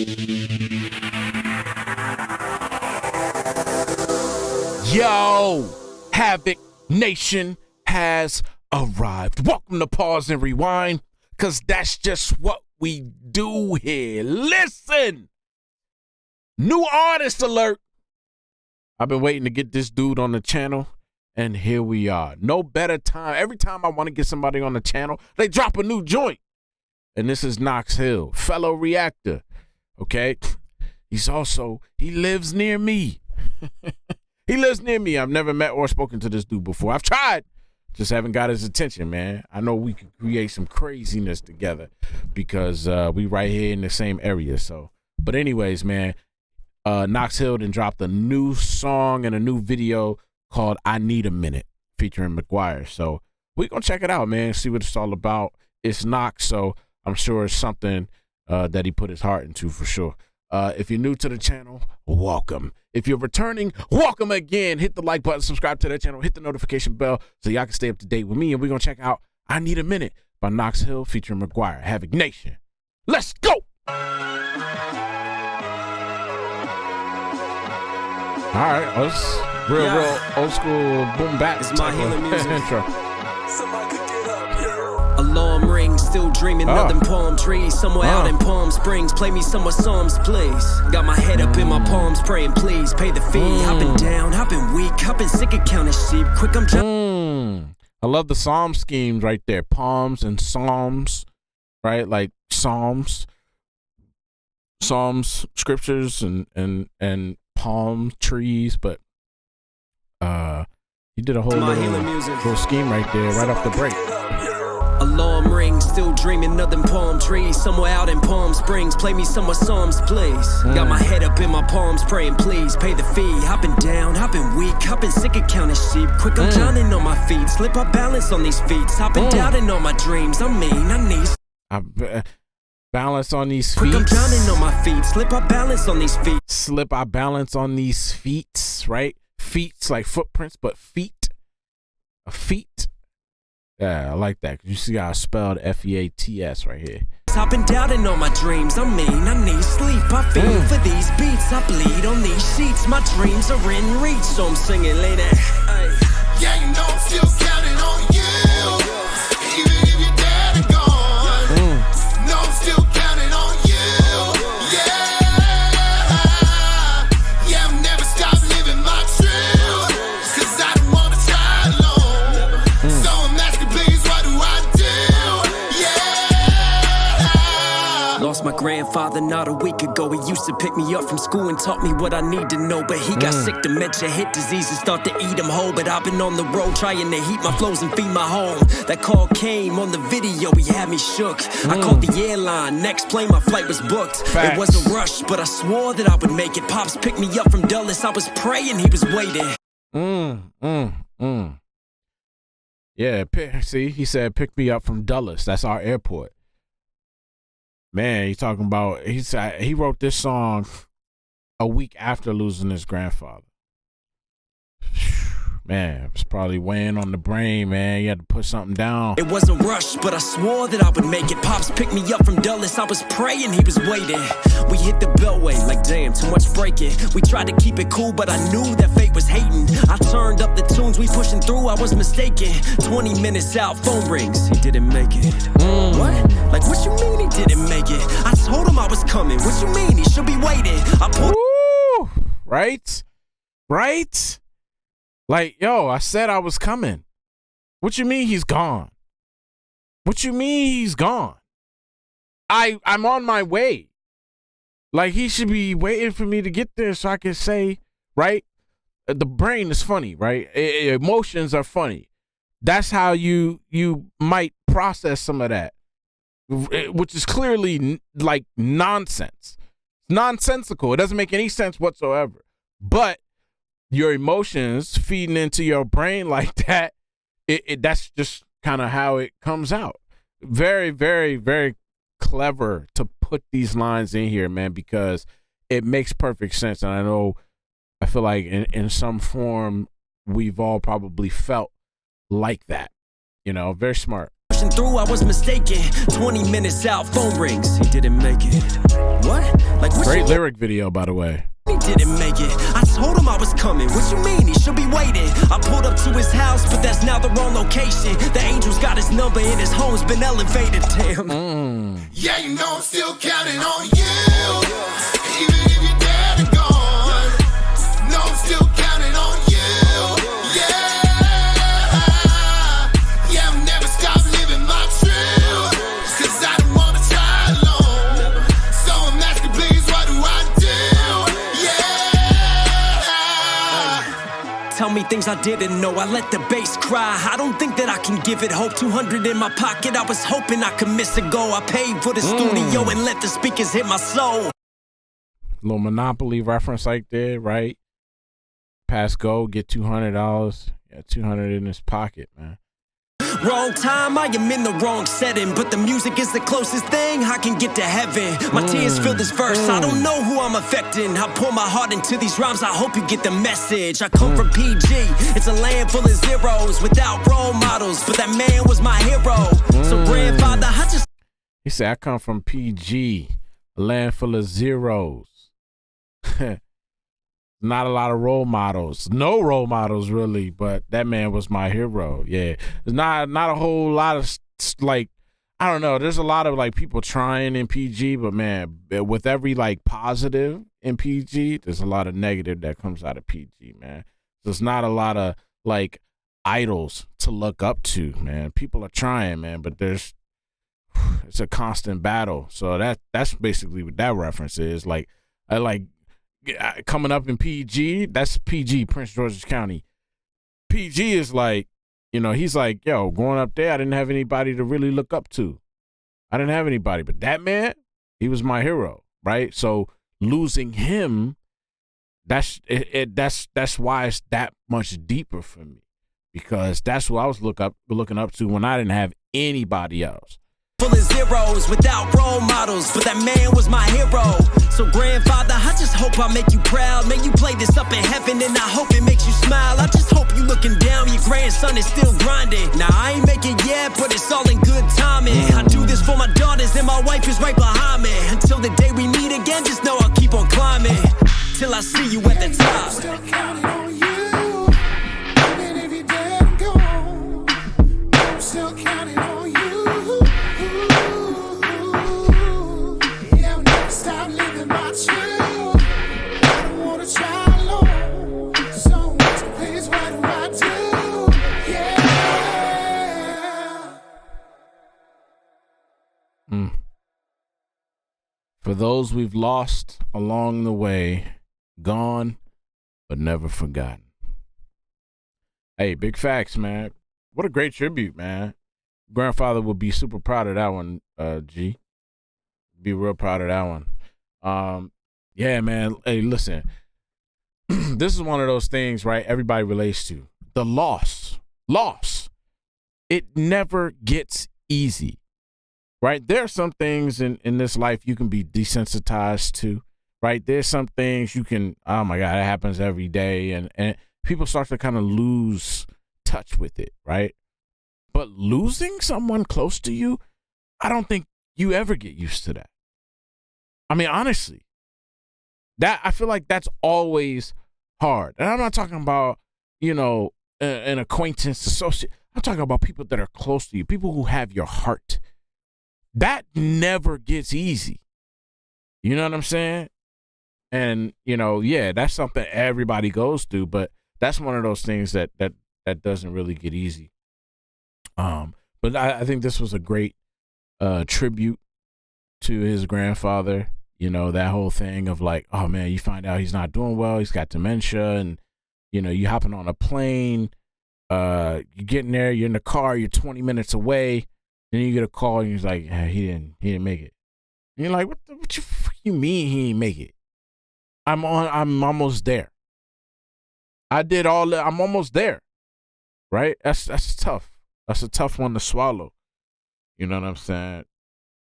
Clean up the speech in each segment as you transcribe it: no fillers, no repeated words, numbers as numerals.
Yo, Havik Nation has arrived. Welcome to Pause and Rewind, because that's just what we do here. Listen, new artist alert. I've been waiting to get this dude on the channel, and here we are. No better time. Every time I want to get somebody on the channel, they drop a new joint. And this is Knox Hill, fellow reactor, okay? He lives near me. He lives near me. I've never met or spoken to this dude before. I've tried, just haven't got his attention, man. I know we could create some craziness together because we right here in the same area. So, but anyways, man, Knox Hill then dropped a new song and a new video called "I Need a Minute" featuring McGuire. So we're gonna check it out, man. See what it's all about. It's Knox, so I'm sure it's something that he put his heart into for sure. If you're new to the channel, welcome. If you're returning, welcome again. Hit the like button, subscribe to that channel, hit the notification bell so y'all can stay up to date with me. And we're going to check out "I Need a Minute" by Knox Hill featuring McGuire. Havik Nation. Let's go. All right. That's real old school boom bap. It's my healing music. Intro. Alarm rings, still dreaming of them palm trees. Somewhere out in Palm Springs, play me some of Psalms, please. Got my head up in my palms, praying, please pay the fee. I've been down, I've been weak, I've been sick of counting sheep. Quick, I'm I love the psalm schemes right there. Palms and psalms, right? Like psalms, scriptures, and palm trees. But he did a whole little scheme right there, right off the break. Alarm rings, still dreaming of them palm trees. Somewhere out in Palm Springs, play me some of Psalms, please. Got my head up in my palms, praying, please pay the fee. I've been down, I've been weak, I've been sick of counting sheep. Quick, I'm drowning on my feet, slip our balance on these feet. I've been doubting all my dreams, I need balance on these feet. Quick, I'm drowning on my feet, slip our balance on these feet. Slip our balance on these feet, right? Feet like footprints, but feet. A feet. Yeah, I like that. You see how I spelled F-E-A-T-S right here. I've been doubting all my dreams. I need sleep. I feel for these beats. I bleed on these sheets. My dreams are in reach, so I'm singing lady. Yeah, you know I'm still counting on you. Even if you're dead and gone. No, I'm still counting on you. Yeah, I've never stopped living my truth. 'Cause I don't wanna try alone. So I'm asking, please, what do I do? Yeah. Lost my grandfather not a week ago. He used to pick me up from school and taught me what I need to know. But he got sick, dementia hit, diseases start to eat him whole. But I've been on the road trying to heat my flows and feed my home. That call came on the video, he had me shook. I called the airline, next plane my flight was booked. Facts. It was a rush, but I swore that I would make it. Pops picked me up from Dulles, I was praying he was waiting. Yeah, see, he said, pick me up from Dulles. That's our airport. Man, he's talking about, he wrote this song a week after losing his grandfather. Man, it's probably weighing on the brain, man. You had to put something down. It was a rush, but I swore that I would make it. Pops picked me up from Dulles, I was praying he was waiting. We hit the beltway, like damn, too much breaking. We tried to keep it cool, but I knew that fate was hating. I turned up the tunes, we pushing through, I was mistaken. 20 minutes out, phone rings, he didn't make it. What? Like what you mean he didn't make it? I told him I was coming, what you mean he should be waiting? I pulled. Woo! Right? Like, yo, I said I was coming. What you mean he's gone? What you mean he's gone? I'm on my way. Like, he should be waiting for me to get there so I can say, right? The brain is funny, right? Emotions are funny. That's how you might process some of that, which is clearly like nonsense. Nonsensical. It doesn't make any sense whatsoever. But your emotions feeding into your brain like that, that's just kind of how it comes out. Very, very, very clever to put these lines in here, man, because it makes perfect sense. And I feel like in some form, we've all probably felt like that. You know, very smart. pushing through, I was mistaken. 20 minutes out, phone rings. He didn't make it. What? Like what? Great lyric video, by the way. He didn't make it. I told him I was coming. What you mean? He should be waiting. I pulled up to his house, but that's now the wrong location. The angel's got his number and his home's been elevated. Damn. Yeah, you know I'm still counting on you. Even if your dad is gone. No, I'm still counting on you. Yeah. Yeah, I'm never stop living my truth. Cause I don't wanna try alone. So I'm asking, please, what do I do? Yeah. Tell me things I didn't know. I let the bass cry. I don't think that I can give it hope. 200 in my pocket. I was hoping I could miss a go. I paid for the studio and let the speakers hit my soul. Little Monopoly reference like that, right? Pass go, get $200. Yeah, $200 in his pocket, man. Wrong time, I am in the wrong setting. But the music is the closest thing I can get to heaven. My tears fill this verse, I don't know who I'm affecting. I pour my heart into these rhymes, I hope you get the message. I come from PG, it's a land full of zeros without role models, but that man was my hero. So grandfather, I just... He said, I come from PG, a land full of zeros. Not a lot of role models. No role models, really, but that man was my hero. Yeah. There's not a whole lot of, like, I don't know. There's a lot of, like, people trying in PG, but, man, with every, like, positive in PG, there's a lot of negative that comes out of PG, man. There's not a lot of, like, idols to look up to, man. People are trying, man, but it's a constant battle. So that's basically what that reference is. Like, coming up in PG, that's PG, Prince George's County. PG is like, you know, he's like, yo, growing up there, I didn't have anybody to really look up to. I didn't have anybody, but that man, he was my hero, right? So losing him, that's why it's that much deeper for me, because that's who I was looking up to when I didn't have anybody else. Full of zeros without role models, but that man was my hero. So grandfather, I just hope I make you proud. May you play this up in heaven and I hope it makes you smile. I just hope you looking down, your grandson is still grinding. Now I ain't make it yet, but it's all in good timing. I do this for my daughters and my wife is right behind me. Until the day we meet again, just know I'll keep on climbing till I see you at the top. Still counting on you. Even if your dad is gone. I'm still counting on you. Stop living my truth. I don't wanna try alone. So much, please, what do I do? Yeah. For those we've lost along the way, gone but never forgotten. Hey, big facts, man. What a great tribute, man. Grandfather would be super proud of that one, G. Be real proud of that one. Yeah, man. Hey, listen, this is one of those things, right? Everybody relates to the loss. It never gets easy, right? There are some things in this life you can be desensitized to, right? There's some things you can, oh my God, it happens every day. And people start to kind of lose touch with it, right? But losing someone close to you, I don't think you ever get used to that. I mean, honestly, that I feel like that's always hard. And I'm not talking about, you know, an acquaintance, associate. I'm talking about people that are close to you, people who have your heart. That never gets easy. You know what I'm saying? And, you know, yeah, that's something everybody goes through, but that's one of those things that doesn't really get easy. But I think this was a great tribute to his grandfather. You know, that whole thing of like, oh man, you find out he's not doing well, he's got dementia, and you know, you hopping on a plane, you're getting there, you're in the car, you're 20 minutes away, then you get a call and he's like, hey, he didn't make it. And you're like, what you mean he didn't make it? I'm almost there. I did all that, I'm almost there. Right? That's tough. That's a tough one to swallow. You know what I'm saying?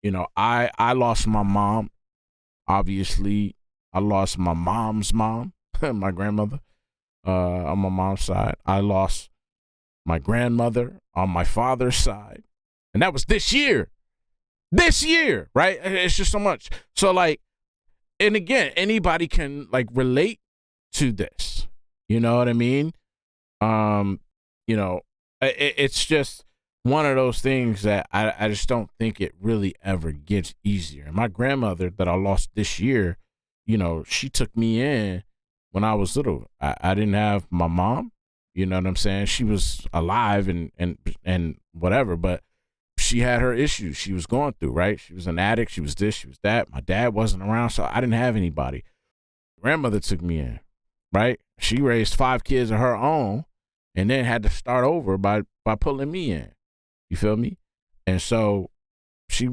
You know, I lost my mom. Obviously, I lost my mom's mom, my grandmother, on my mom's side. I lost my grandmother on my father's side. And that was this year. This year, right? It's just so much. So like, and again, anybody can like relate to this. You know what I mean? You know, it's just one of those things that I just don't think it really ever gets easier. And my grandmother that I lost this year, you know, she took me in when I was little. I didn't have my mom, you know what I'm saying? She was alive and whatever, but she had her issues she was going through, right? She was an addict. She was this, she was that. My dad wasn't around, so I didn't have anybody. Grandmother took me in, right? She raised 5 kids of her own and then had to start over by pulling me in. You feel me? And so she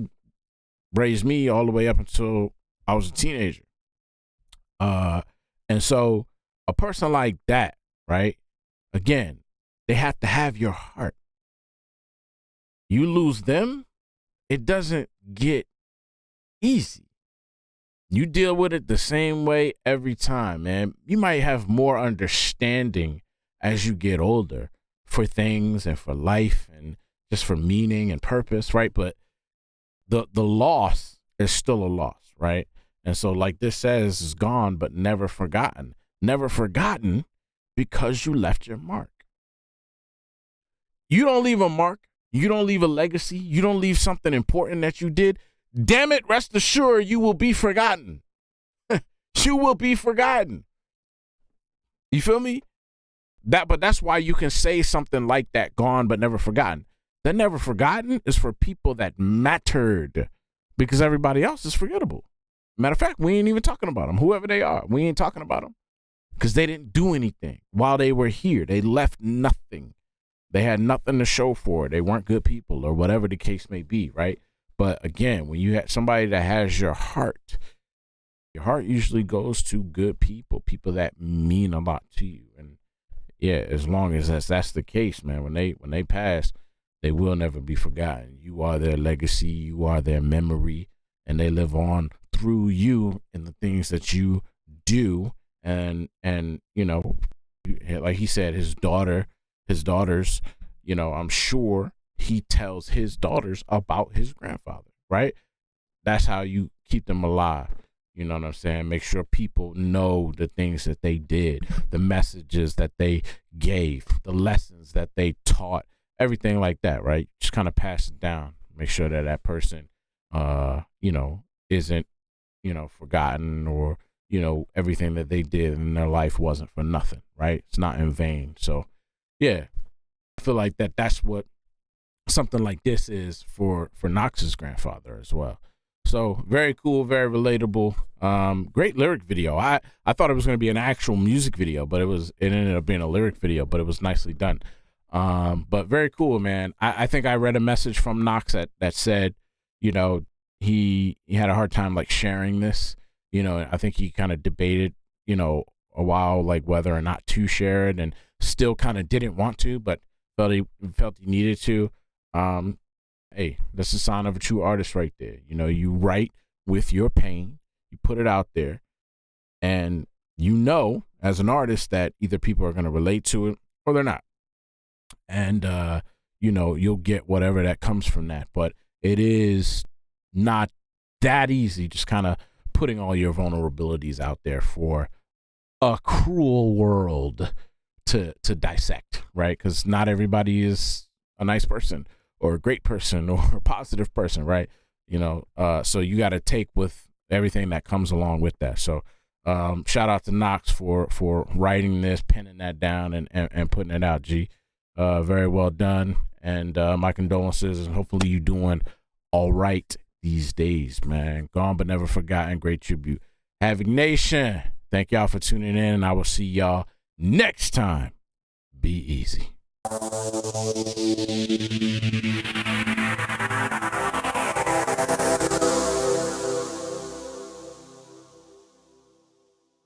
raised me all the way up until I was a teenager. And so a person like that, right? Again, they have to have your heart. You lose them, it doesn't get easy. You deal with it the same way every time, man. You might have more understanding as you get older for things and for life and just for meaning and purpose, right? But the loss is still a loss, right? And so like this says, is gone, but never forgotten. Never forgotten because you left your mark. You don't leave a mark. You don't leave a legacy. You don't leave something important that you did. Damn it, rest assured you will be forgotten. You will be forgotten. You feel me? But that's why you can say something like that, gone but never forgotten. That never forgotten is for people that mattered, because everybody else is forgettable. Matter of fact, we ain't even talking about them. Whoever they are, we ain't talking about them because they didn't do anything while they were here. They left nothing. They had nothing to show for it. They weren't good people or whatever the case may be, right? But again, when you have somebody that has your heart usually goes to good people, people that mean a lot to you. And yeah, as long as that's the case, man, when they pass, they will never be forgotten. You are their legacy, you are their memory, and they live on through you and the things that you do. And you know, like he said, his daughters, you know, I'm sure he tells his daughters about his grandfather, right? That's how you keep them alive. You know what I'm saying? Make sure people know the things that they did, the messages that they gave, the lessons that they taught, everything like that, right? Just kind of pass it down. Make sure that that person, you know, isn't, you know, forgotten, or, you know, everything that they did in their life wasn't for nothing, right? It's not in vain. So, yeah, I feel like that's what something like this is for Knox's grandfather as well. So very cool, very relatable. Great lyric video. I thought it was going to be an actual music video, but it ended up being a lyric video, but it was nicely done. But very cool, man. I think I read a message from Knox that said, you know, he had a hard time like sharing this, you know. I think he kind of debated, you know, a while, like whether or not to share it, and still kind of didn't want to, but felt he needed to. Hey, that's the sign of a true artist right there. You know, you write with your pain, you put it out there, and you know, as an artist, that either people are going to relate to it or they're not. And, you know, you'll get whatever that comes from that. But it is not that easy, just kind of putting all your vulnerabilities out there for a cruel world to dissect, right? Because not everybody is a nice person or a great person or a positive person, right? You know, so you got to take with everything that comes along with that. So shout out to Knox for writing this, penning that down, and putting it out, G. Very well done. And my condolences, and hopefully you doing all right these days, man. Gone but never forgotten. Great tribute. Havik Nation, thank y'all for tuning in, and I will see y'all next time. Be easy.